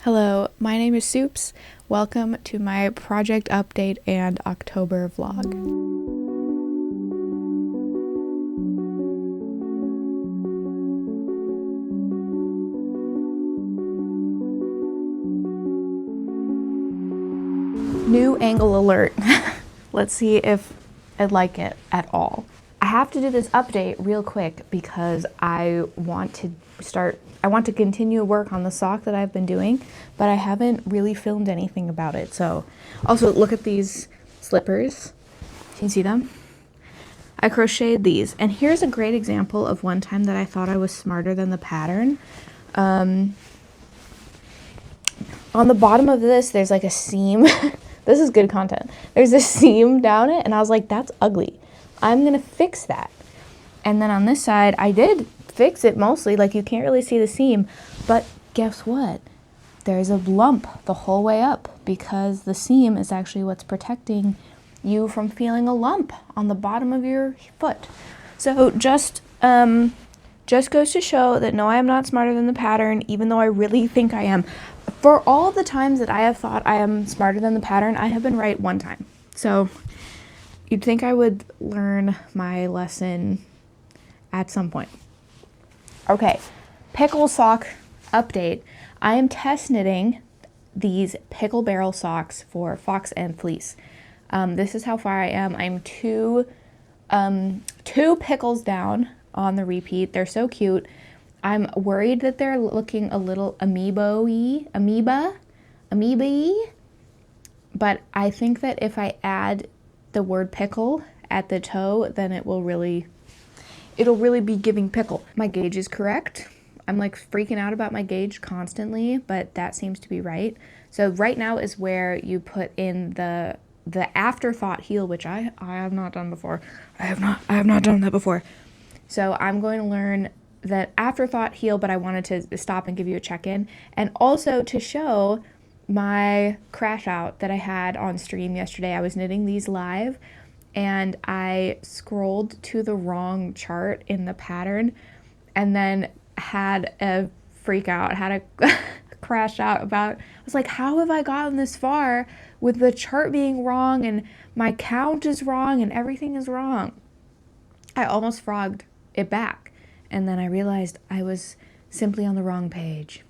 Hello, my name is Soups. Welcome to my project update and October vlog. New angle alert. Let's see if I like it at all. I have to do this update real quick because I want to continue work on the sock that I've been doing, but I haven't really filmed anything about it. So also look at these slippers. Can you see them? I crocheted these, and here's a great example of one time that I thought I was smarter than the pattern. On the bottom of this, there's like a seam. This is good content. There's a seam down it, and I was like, that's ugly. I'm gonna fix that. And then on this side, I did fix it mostly, like you can't really see the seam, but guess what? There's a lump the whole way up because the seam is actually what's protecting you from feeling a lump on the bottom of your foot. So just goes to show that no, I am not smarter than the pattern, even though I really think I am. For all the times that I have thought I am smarter than the pattern, I have been right one time. So you'd think I would learn my lesson at some point. Okay, pickle sock update. I am test knitting these pickle barrel socks for Fox and Fleece. This is how far I am. I'm two pickles down on the repeat. They're so cute. I'm worried that they're looking a little amoeba-y, but I think that if I add the word pickle at the toe, then it'll really be giving pickle. My gauge is correct. I'm like freaking out about my gauge constantly, but that seems to be right. So right now is where you put in the afterthought heel, which I have not done before. I have not done that before. So I'm going to learn that afterthought heel, but I wanted to stop and give you a check-in, and also to show my crash out that I had on stream yesterday. I was knitting these live and I scrolled to the wrong chart in the pattern and then had a freak out, had a crash out about, I was like, how have I gotten this far with the chart being wrong and my count is wrong and everything is wrong? I almost frogged it back. And then I realized I was simply on the wrong page.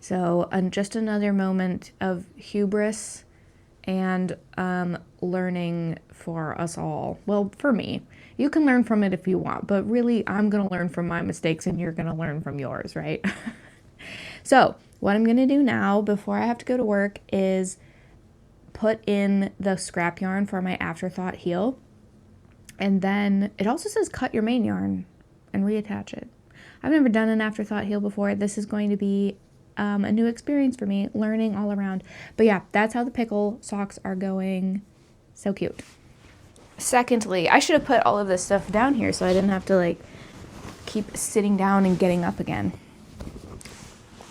So just another moment of hubris and learning for us all. Well, for me. You can learn from it if you want, but really I'm going to learn from my mistakes and you're going to learn from yours, right? So what I'm going to do now before I have to go to work is put in the scrap yarn for my afterthought heel. And then it also says cut your main yarn and reattach it. I've never done an afterthought heel before. This is going to be a new experience for me, learning all around. But yeah, that's how the pickle socks are going. So cute. Secondly, I should have put all of this stuff down here so I didn't have to like keep sitting down and getting up again.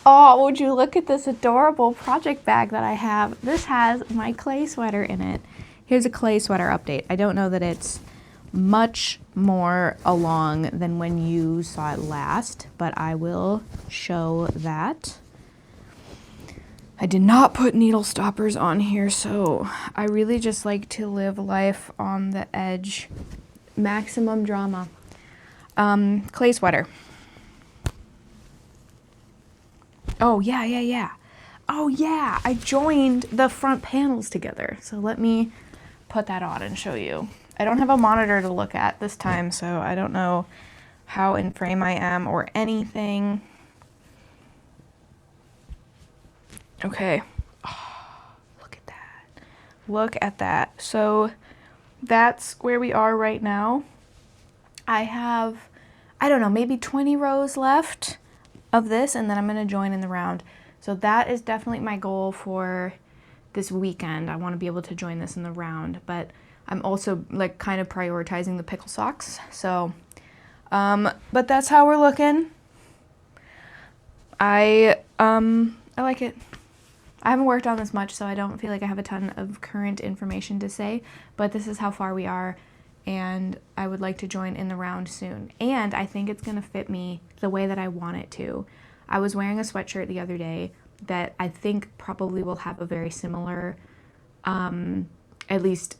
Oh, would you look at this adorable project bag that I have? This has my clay sweater in it. Here's a clay sweater update. I don't know that it's much more along than when you saw it last, but I will show that. I did not put needle stoppers on here, so I really just like to live life on the edge. Maximum drama. Clay sweater. Oh, yeah. Oh, yeah, I joined the front panels together. So let me put that on and show you. I don't have a monitor to look at this time, so I don't know how in frame I am or anything. Okay. Oh, look at that. Look at that. So that's where we are right now. I have, I don't know, maybe 20 rows left of this, and then I'm going to join in the round. So that is definitely my goal for this weekend. I want to be able to join this in the round, but I'm also like kind of prioritizing the pickle socks. So, but that's how we're looking. I like it. I haven't worked on this much, so I don't feel like I have a ton of current information to say, but this is how far we are, and I would like to join in the round soon. And I think it's gonna fit me the way that I want it to. I was wearing a sweatshirt the other day that I think probably will have a very similar, at least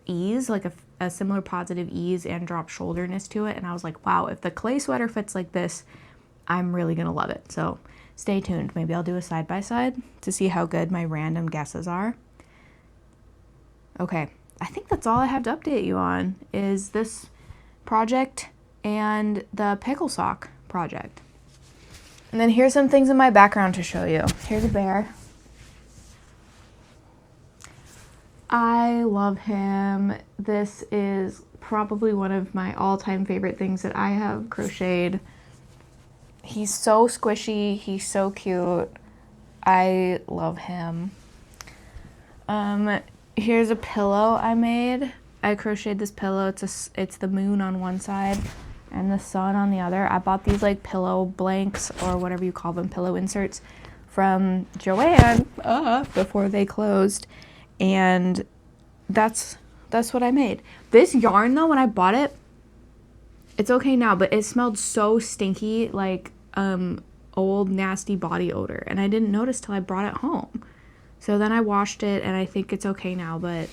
ease, like a similar positive ease and drop shoulderness to it. And I was like, wow, if the clay sweater fits like this, I'm really gonna love it. So stay tuned. Maybe I'll do a side by side to see how good my random guesses are. Okay, I think that's all I have to update you on is this project and the pickle sock project. And then here's some things in my background to show you. Here's a bear. I love him. This is probably one of my all-time favorite things that I have crocheted. He's so squishy. He's so cute. I love him. Here's a pillow I made. I crocheted this pillow. It's the moon on one side and the sun on the other. I bought these like pillow blanks or whatever you call them, pillow inserts from Joann before they closed, and that's what I made. This yarn though, when I bought it, it's okay now, but it smelled so stinky, like old nasty body odor, and I didn't notice till I brought it home. So then I washed it and I think it's okay now, but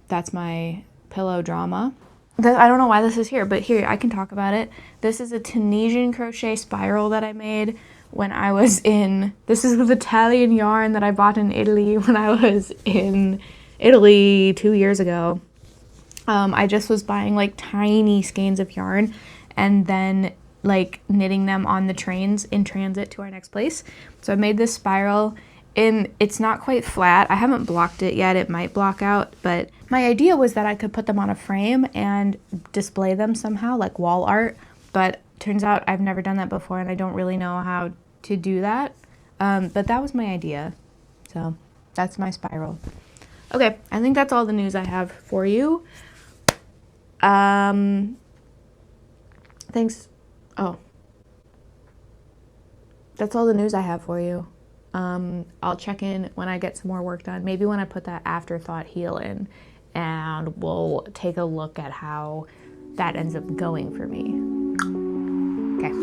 that's my pillow drama. I don't know why this is here, but here, I can talk about it. This is a Tunisian crochet spiral that I made when I was this is the Italian yarn that I bought in Italy when I was in Italy 2 years ago. I just was buying like tiny skeins of yarn and then like knitting them on the trains in transit to our next place. So I made this spiral. It's not quite flat. I haven't blocked it yet. It might block out, but my idea was that I could put them on a frame and display them somehow, like wall art, but turns out I've never done that before and I don't really know how to do that. But that was my idea. So that's my spiral. Okay, I think that's all the news I have for you. Thanks. Oh. That's all the news I have for you. I'll check in when I get some more work done. Maybe when I put that afterthought heel in, and we'll take a look at how that ends up going for me. Okay.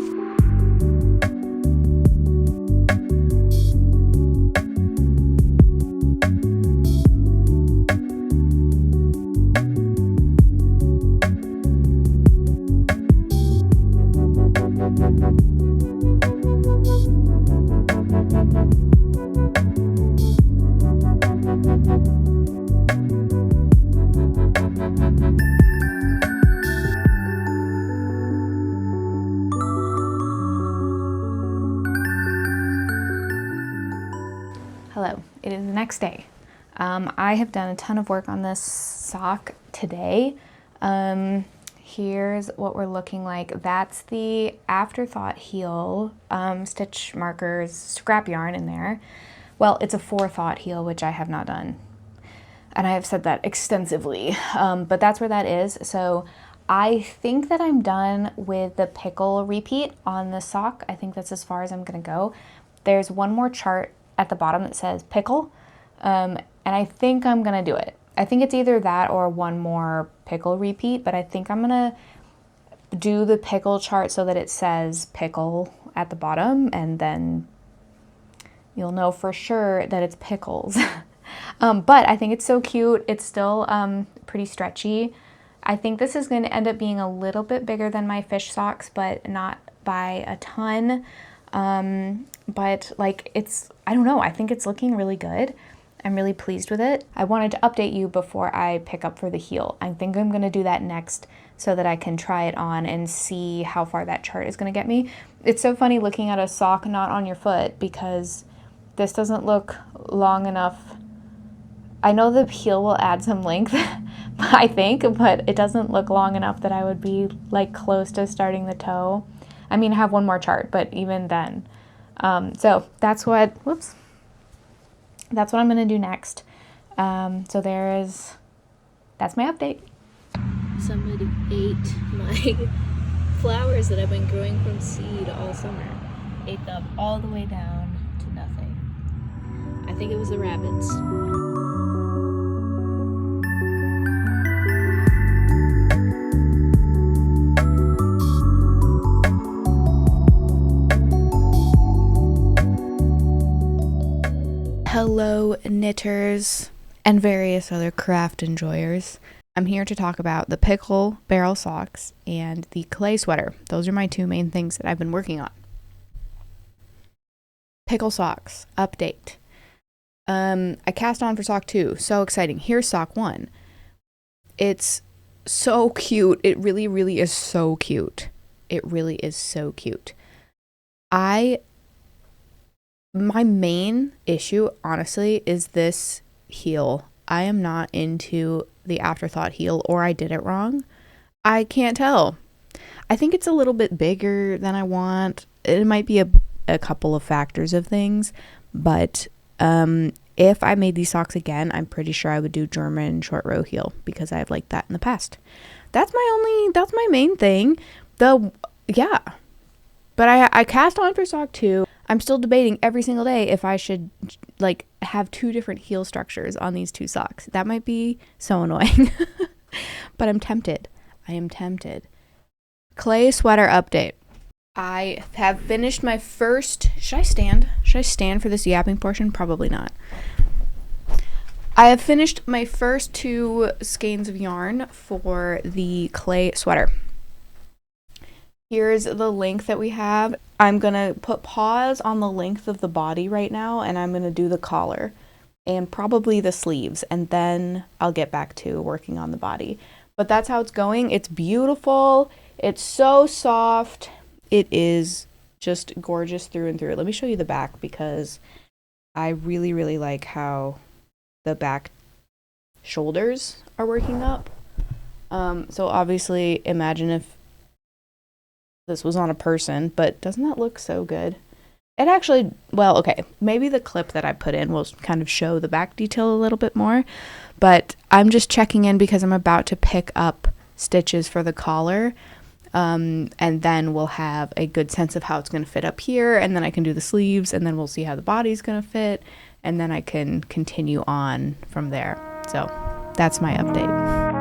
Hello, it is the next day. I have done a ton of work on this sock today. Here's what we're looking like. That's the afterthought heel, stitch markers, scrap yarn in there. Well, it's a forethought heel, which I have not done. And I have said that extensively, but that's where that is. So I think that I'm done with the pickle repeat on the sock. I think that's as far as I'm gonna go. There's one more chart at the bottom that says pickle, and I think I'm gonna do it. I think it's either that or one more pickle repeat, but I think I'm gonna do the pickle chart so that it says pickle at the bottom, and then you'll know for sure that it's pickles. But I think it's so cute. It's still pretty stretchy. I think this is going to end up being a little bit bigger than my fish socks, but not by a ton. But like I don't know, I think it's looking really good. I'm really pleased with it. I wanted to update you before I pick up for the heel. I think I'm gonna do that next so that I can try it on and see how far that chart is gonna get me. It's so funny looking at a sock not on your foot because this doesn't look long enough. I know the heel will add some length, I think, but it doesn't look long enough that I would be like close to starting the toe. I mean, I have one more chart, but even then. So that's what I'm gonna do next. So that's my update. Somebody ate my flowers that I've been growing from seed all summer. Ate them all the way down to nothing. I think it was the rabbits. Hello, knitters and various other craft enjoyers. I'm here to talk about the pickle barrel socks and the clay sweater. Those are my two main things that I've been working on. Pickle socks update. I cast on for sock 2. So exciting. Here's sock 1. It's so cute. It really, really is so cute. It really is so cute. My main issue, honestly, is this heel. I am not into the afterthought heel, or I did it wrong. I can't tell. I think it's a little bit bigger than I want. It might be a couple of factors of things, but if I made these socks again, I'm pretty sure I would do German short row heel because I've liked that in the past. That's my main thing. But I cast on for sock 2. I'm still debating every single day if I should like have 2 different heel structures on these 2 socks. That might be so annoying, but I'm tempted. I am tempted. Clay sweater update. I have finished my first, should I stand? Should I stand for this yapping portion? Probably not. I have finished my first 2 skeins of yarn for the clay sweater. Here's the length that we have. I'm going to put pause on the length of the body right now, and I'm going to do the collar and probably the sleeves, and then I'll get back to working on the body. But that's how it's going. It's beautiful. It's so soft. It is just gorgeous through and through. Let me show you the back because I really, really like how the back shoulders are working up. So obviously imagine if this was on a person, but doesn't that look so good? It actually, well, okay, maybe the clip that I put in will kind of show the back detail a little bit more, but I'm just checking in because I'm about to pick up stitches for the collar, and then we'll have a good sense of how it's going to fit up here, and then I can do the sleeves, and then we'll see how the body's going to fit, and then I can continue on from there. So that's my update.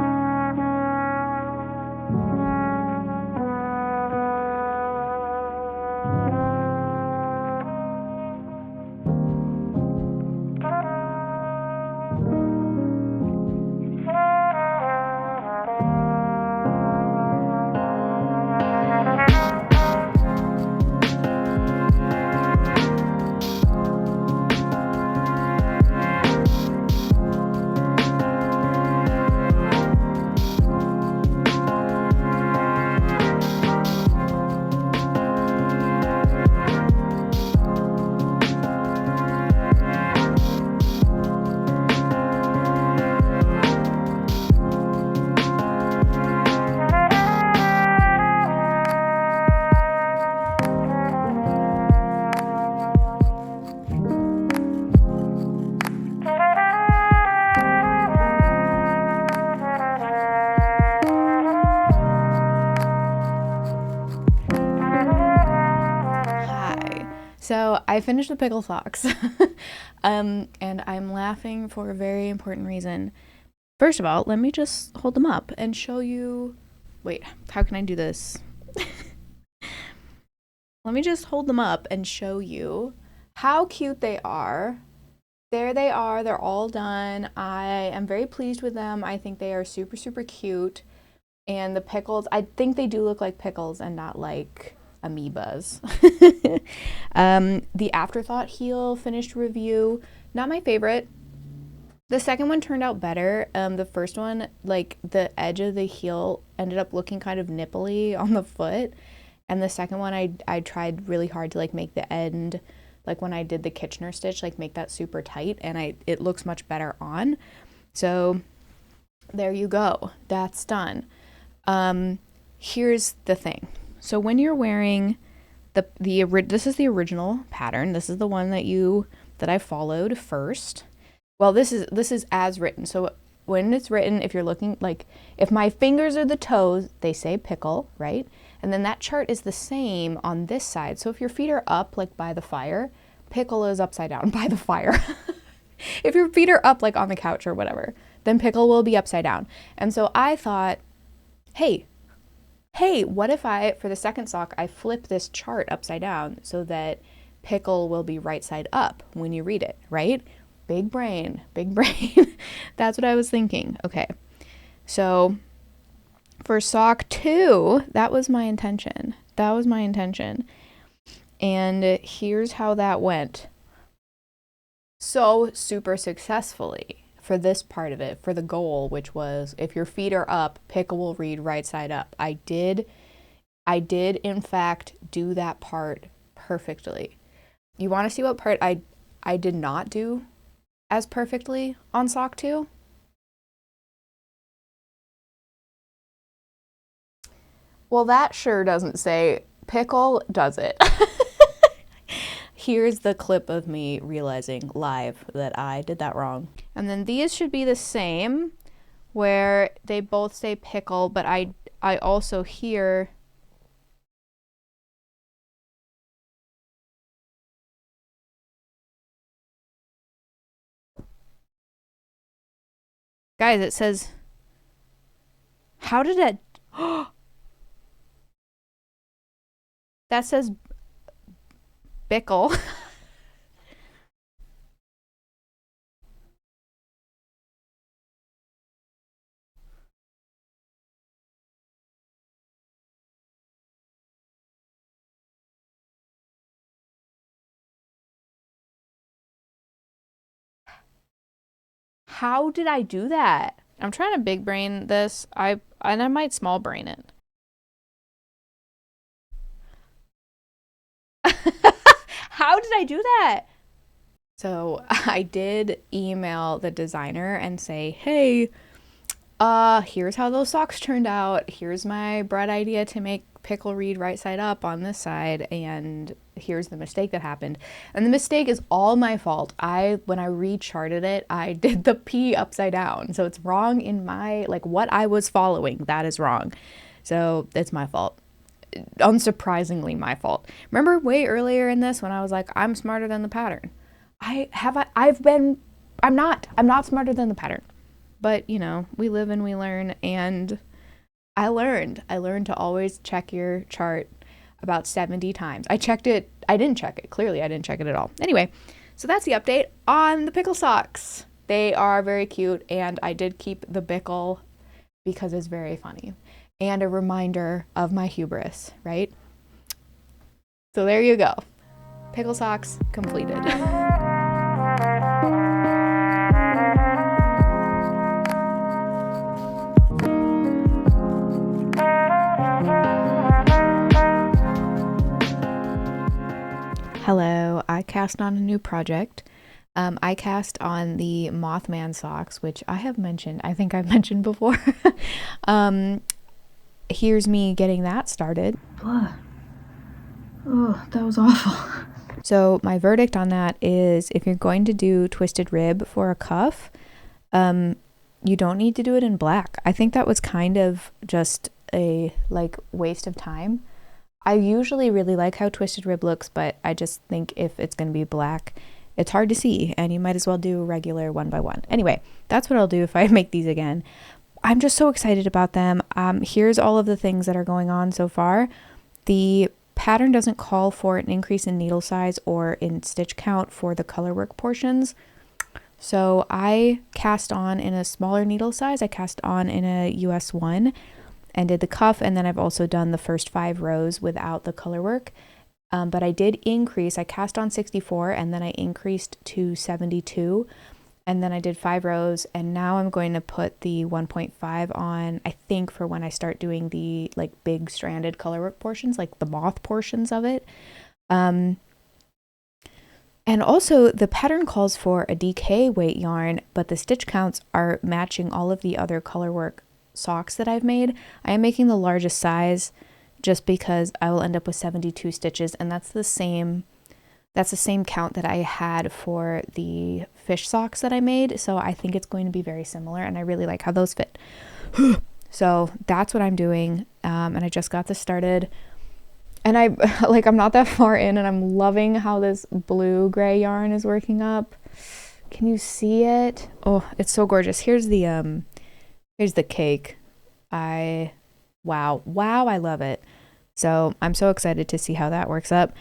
So I finished the pickle socks, and I'm laughing for a very important reason. First of all, let me just hold them up and show you. Wait, how can I do this? Let me just hold them up and show you how cute they are. There they are. They're all done. I am very pleased with them. I think they are super, super cute. And the pickles, I think they do look like pickles and not like amoebas. The afterthought heel finished review, not my favorite. The second one turned out better. The first one, like the edge of the heel ended up looking kind of nipply on the foot, and the second one I tried really hard to like make the end, like when I did the Kitchener stitch, like make that super tight, and it looks much better on. So there you go, that's done. Here's the thing. So when you're wearing this is the original pattern. This is the one that I followed first. Well, this is as written. So when it's written, if you're looking, like if my fingers are the toes, they say pickle, right? And then that chart is the same on this side. So if your feet are up, like by the fire, pickle is upside down by the fire. If your feet are up, like on the couch or whatever, then pickle will be upside down. And so I thought, hey, what if for the second sock, I flip this chart upside down so that pickle will be right side up when you read it, right? Big brain, big brain. That's what I was thinking. Okay. So for sock 2, that was my intention. That was my intention. And here's how that went. So super successfully for this part of it, for the goal, which was if your feet are up, Pickle will read right side up. I did in fact do that part perfectly. You want to see what part I did not do as perfectly on sock 2? Well, that sure doesn't say. Pickle does it. Here's the clip of me realizing live that I did that wrong. And then these should be the same, where they both say Pickle, but I also hear guys, it says, how did it that says Bickle. How did I do that? I'm trying to big brain this. And I might small brain it. How did I do that? So I did email the designer and say, hey, here's how those socks turned out. Here's my bright idea to make Pickle read right side up on this side, and here's the mistake that happened. And the mistake is all my fault. When I recharted it, I did the P upside down. So it's wrong in my, like, what I was following, that is wrong. So it's my fault. Unsurprisingly my fault. Remember way earlier in this when I was like, I'm smarter than the pattern. I'm not smarter than the pattern. But, you know, we live and we learn, and I learned to always check your chart about 70 times. I checked it. I didn't check it. Clearly, I didn't check it at all. Anyway, so that's the update on the Pickle socks. They are very cute, and I did keep the Bickle because it's very funny and a reminder of my hubris, right? So there you go. Pickle socks completed. Hello, I cast on a new project. I cast on the Mothman socks, which I think I've mentioned before. Here's me getting that started. Oh, that was awful. So my verdict on that is if you're going to do twisted rib for a cuff, you don't need to do it in black. I think that was kind of just a waste of time. I usually really like how twisted rib looks, but I just think if it's going to be black, it's hard to see, and you might as well do a regular 1x1. Anyway, that's what I'll do if I make these again. I'm just so excited about them. Here's all of the things that are going on so far. The pattern doesn't call for an increase in needle size or in stitch count for the color work portions. So I cast on in a smaller needle size. I cast on in a US 1 and did the cuff, and then I've also done the first 5 rows without the color work. But I did increase. I cast on 64 and then I increased to 72. And then I did 5 rows, and now I'm going to put the 1.5 on, I think, for when I start doing the big stranded colorwork portions, like the moth portions of it. And also the pattern calls for a DK weight yarn, but the stitch counts are matching all of the other colorwork socks that I've made. I am making the largest size just because I will end up with 72 stitches, and that's the same count that I had for the fish socks that I made. So I think it's going to be very similar, and I really like how those fit. So that's what I'm doing. And I just got this started, and I'm not that far in, and I'm loving how this blue gray yarn is working up. Can you see it? Oh, it's so gorgeous. Here's the cake. Wow, I love it. So I'm so excited to see how that works up.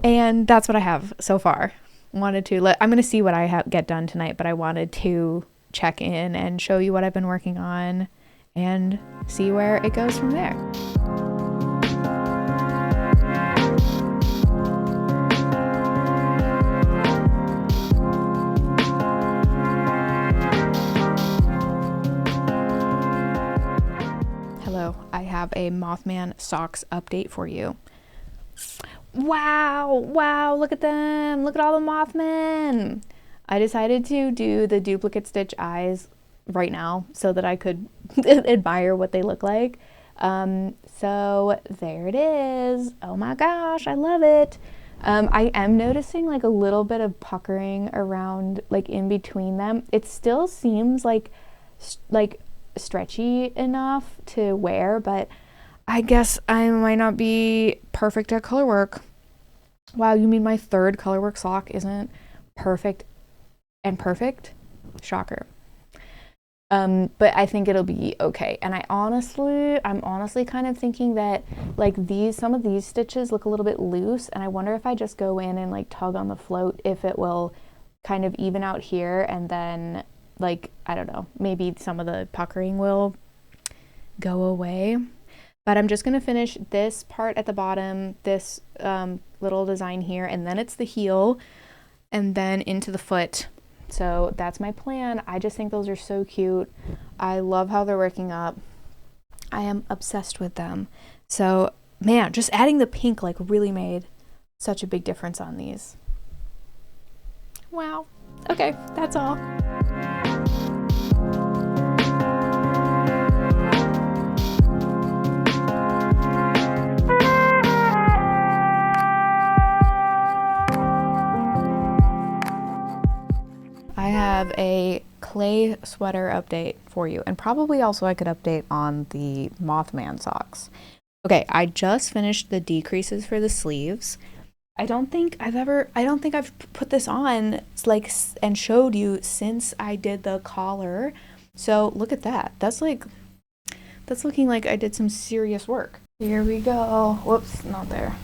And that's what I have so far. wanted to I'm gonna see what I get done tonight, but I wanted to check in and show you what I've been working on and see where it goes from there. Hello, I have a Mothman socks update for you. Wow, look at them. Look at all the Mothmen. I decided to do the duplicate stitch eyes right now so that I could admire what they look like. So there it is. Oh my gosh, I love it. I am noticing like a little bit of puckering around, like in between them. It still seems like stretchy enough to wear, but I guess I might not be perfect at color work. Wow, you mean my third color work sock isn't perfect and perfect? Shocker. But I think it'll be okay. And I'm honestly kind of thinking that like some of these stitches look a little bit loose, and I wonder if I just go in and like tug on the float, if it will kind of even out here, and then like, I don't know, maybe some of the puckering will go away. But I'm just gonna finish this part at the bottom, this little design here, and then it's the heel, and then into the foot. So that's my plan. I just think those are so cute. I love how they're working up. I am obsessed with them. So man, just adding the pink like really made such a big difference on these. Wow. Okay, that's all. I have a clay sweater update for you, and probably also I could update on the Mothman socks. Okay, I just finished the decreases for the sleeves. I don't think I've put this on like and showed you since I did the collar. So look at that. That's looking like I did some serious work. Here we go. Whoops, not there.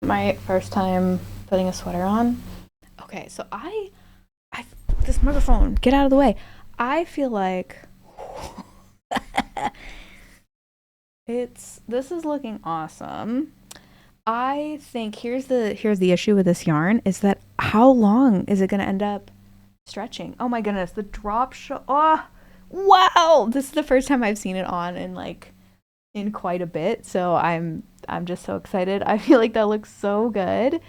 My first time putting a sweater on. Okay, so I this microphone, get out of the way. I feel like this is looking awesome. I think here's the issue with this yarn is that how long is it going to end up stretching? Oh my goodness, the drop show. Oh, wow. This is the first time I've seen it on in quite a bit. So I'm just so excited. I feel like that looks so good.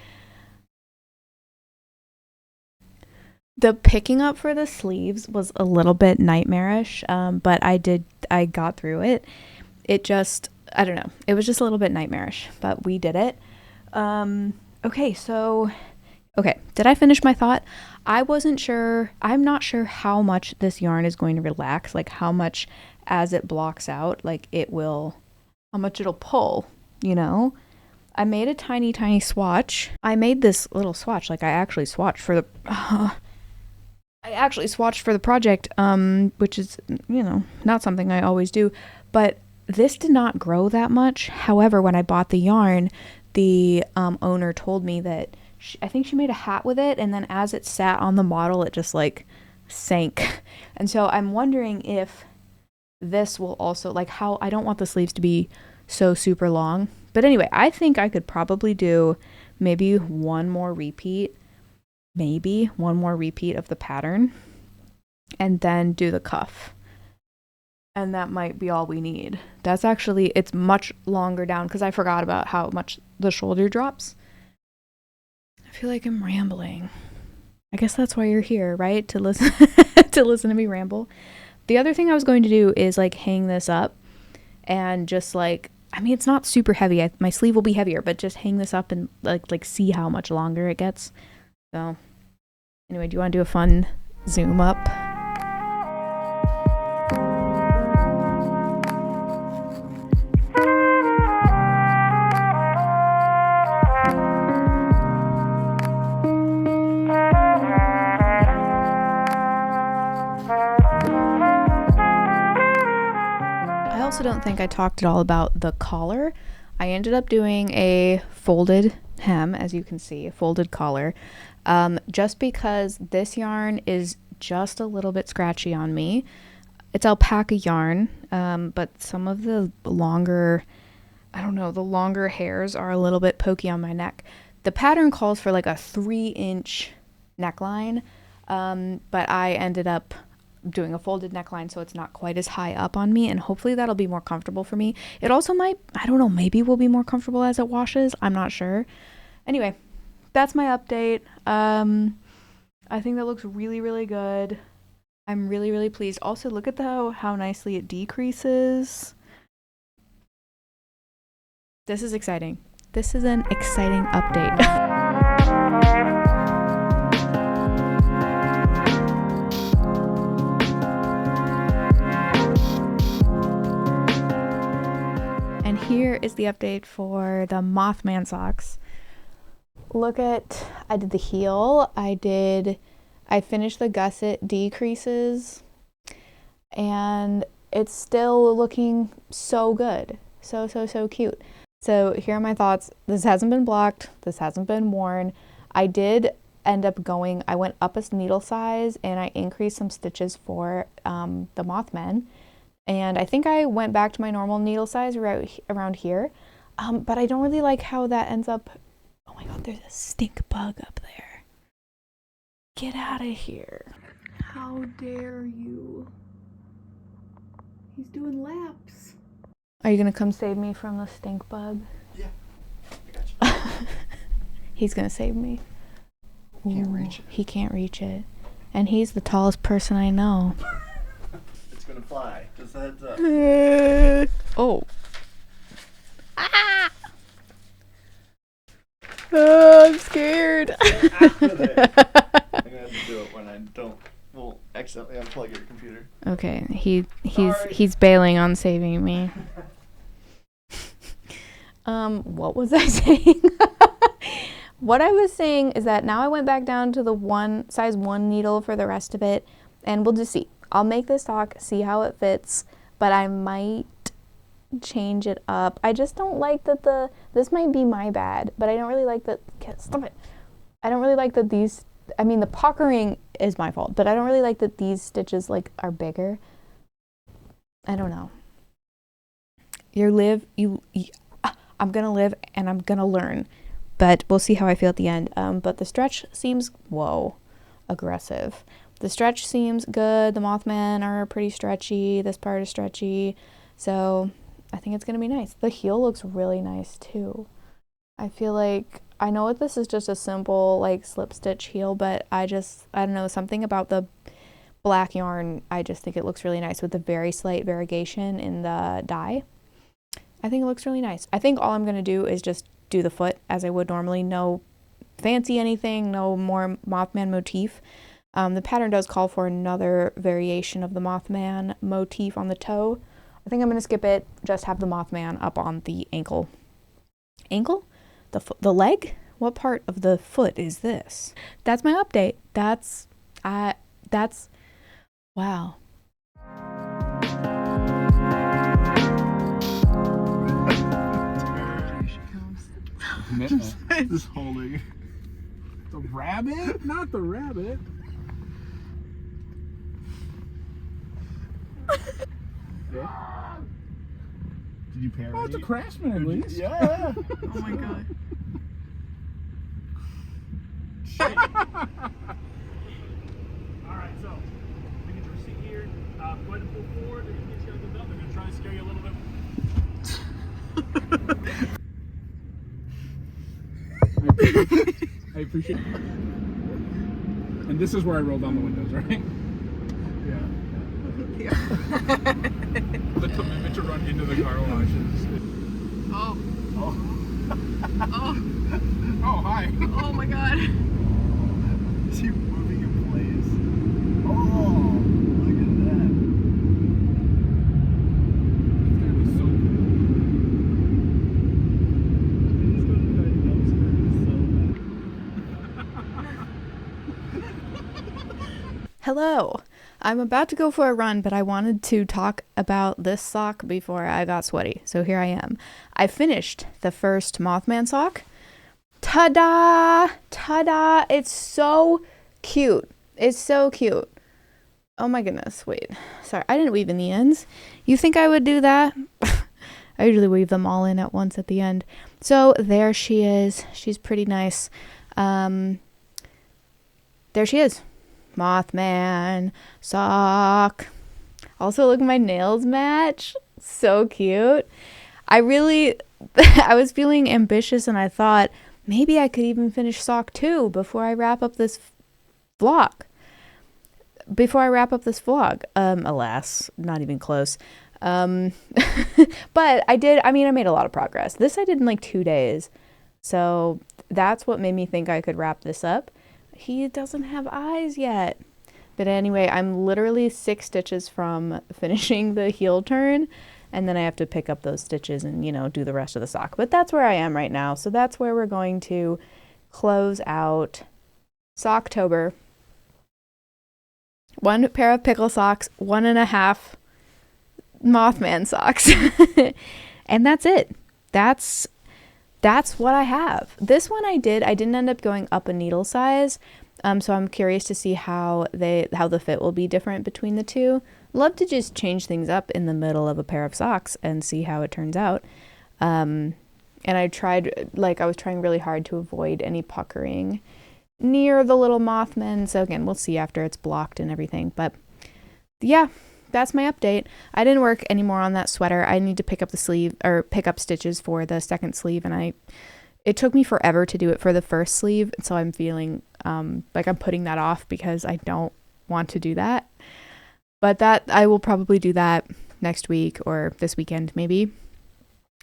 The picking up for the sleeves was a little bit nightmarish, but I got through it. It just, I don't know, it was just a little bit nightmarish, but we did it. Okay, did I finish my thought? I'm not sure how much this yarn is going to relax, like how much as it blocks out, like how much it'll pull, you know? I made a tiny swatch. I made this little swatch, like I actually swatched for the project, which is, you know, not something I always do, but this did not grow that much. However, when I bought the yarn, the owner told me that I think she made a hat with it, and then as it sat on the model, it just like sank. And so I'm wondering if this will also, like, how I don't want the sleeves to be so super long. But anyway, I think I could probably do maybe one more repeat of the pattern and then do the cuff, and that might be all we need. That's actually, it's much longer down because I forgot about how much the shoulder drops. I feel like I'm rambling. I guess that's why you're here, right? To listen to me ramble. The other thing I was going to do is like hang this up and just like, I mean, it's not super heavy. My sleeve will be heavier, but just hang this up and like see how much longer it gets. So anyway, do you want to do a fun zoom up? I also don't think I talked at all about the collar. I ended up doing a folded hem, as you can see, a folded collar, just because this yarn is just a little bit scratchy on me. It's alpaca yarn, but some of the longer, I don't know, the longer hairs are a little bit pokey on my neck. The pattern calls for like a 3-inch neckline, but I ended up doing a folded neckline so it's not quite as high up on me, and hopefully that'll be more comfortable for me. It also might, I don't know, maybe will be more comfortable as it washes. I'm not sure. Anyway, that's my update. I think that looks really, really good. I'm really, really pleased. Also, look at how nicely it decreases. This is exciting. This is an exciting update. And here is the update for the Mothman socks. Look at, I did the heel, I finished the gusset decreases, and it's still looking so good. So cute. So here are my thoughts. This hasn't been blocked. This hasn't been worn. I did end up I went up a needle size and I increased some stitches for the Mothman. And I think I went back to my normal needle size around here. But I don't really like how that ends up. Oh my God, there's a stink bug up there. Get out of here. How dare you? He's doing laps. Are you gonna come save me from the stink bug? Yeah, I got you. He's gonna save me. Can't reach it. He can't reach it. And he's the tallest person I know. It's gonna fly. Just a heads up. Oh. Ah! Oh, I'm scared. After that, I'm gonna have to do it when I will accidentally unplug your computer. Okay, he's bailing on saving me. What was I saying? What I was saying is that now I went back down to the size 1 needle for the rest of it, and we'll just see. I'll make this sock, see how it fits, but I might change it up. I just don't like that this might be my bad, but I don't really like that. Stop it. I don't really like that the puckering is my fault, but I don't really like that these stitches are bigger. I don't know. I'm gonna live and I'm gonna learn, but we'll see how I feel at the end. But the stretch seems, aggressive. The stretch seems good. The Mothman are pretty stretchy. This part is stretchy. So I think it's gonna be nice. The heel looks really nice too. I feel like, I know this is just a simple slip stitch heel, but I don't know, something about the black yarn, I just think it looks really nice with the very slight variegation in the dye. I think it looks really nice. I think all I'm going to do is just do the foot as I would normally. No fancy anything, no more Mothman motif. The pattern does call for another variation of the Mothman motif on the toe. I think I'm going to skip it, just have the Mothman up on the ankle. Ankle? The leg? What part of the foot is this? That's my update. Wow. Just holding. The rabbit? Not the rabbit. Yeah. Did you parody? Oh, it's a Craftsman at least. Yeah. Oh my God. Alright, so we get your receipt here. Go ahead and pull forward and get you on the belt. They're going to try and scare you a little bit. I appreciate it. And this is where I roll down the windows, right? Yeah. The commitment to run into the car wash is... Oh. Oh. Oh. Oh, hi. Oh my God. Is he moving in place? Oh, look at that. It's gonna be so cool. He's going to try to dumpster so bad. Hello. I'm about to go for a run, but I wanted to talk about this sock before I got sweaty. So here I am. I finished the first Mothman sock. Ta-da! Ta-da! It's so cute. It's so cute. Oh my goodness. Wait. Sorry, I didn't weave in the ends. You think I would do that? I usually weave them all in at once at the end. So there she is. She's pretty nice. There she is. Mothman sock. Also, look, my nails match. So cute. I was feeling ambitious and I thought maybe I could even finish sock 2 before I wrap up this vlog. Alas, not even close. But I made a lot of progress. This I did in like 2 days. So that's what made me think I could wrap this up. He doesn't have eyes yet. But anyway, I'm literally 6 stitches from finishing the heel turn. And then I have to pick up those stitches and, do the rest of the sock. But that's where I am right now. So that's where we're going to close out Socktober. 1 pair of pickle socks, 1.5 Mothman socks. And that's it. That's what I have. This one I didn't end up going up a needle size. So I'm curious to see how the fit will be different between the two. Love to just change things up in the middle of a pair of socks and see how it turns out. And I was trying really hard to avoid any puckering near the little Mothman. So again, we'll see after it's blocked and everything. But yeah, that's my update. I didn't work anymore on that sweater. I need to pick up the sleeve or pick up stitches for the second sleeve. And it took me forever to do it for the first sleeve. So I'm feeling like I'm putting that off because I don't want to do that. But that I will probably do that next week or this weekend maybe.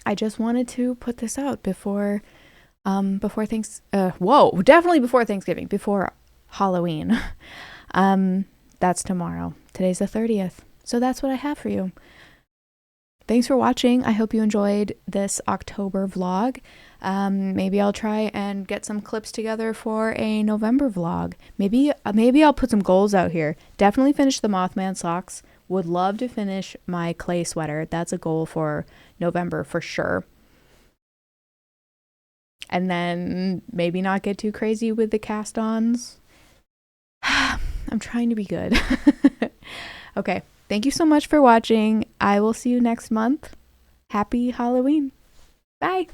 I just wanted to put this out before definitely before Thanksgiving, before Halloween. That's tomorrow. Today's the 30th. So that's what I have for you. Thanks for watching. I hope you enjoyed this October vlog. Maybe I'll try and get some clips together for a November vlog. Maybe I'll put some goals out here. Definitely finish the Mothman socks. Would love to finish my clay sweater. That's a goal for November for sure. And then maybe not get too crazy with the cast-ons. I'm trying to be good. Okay. Thank you so much for watching. I will see you next month. Happy Halloween. Bye.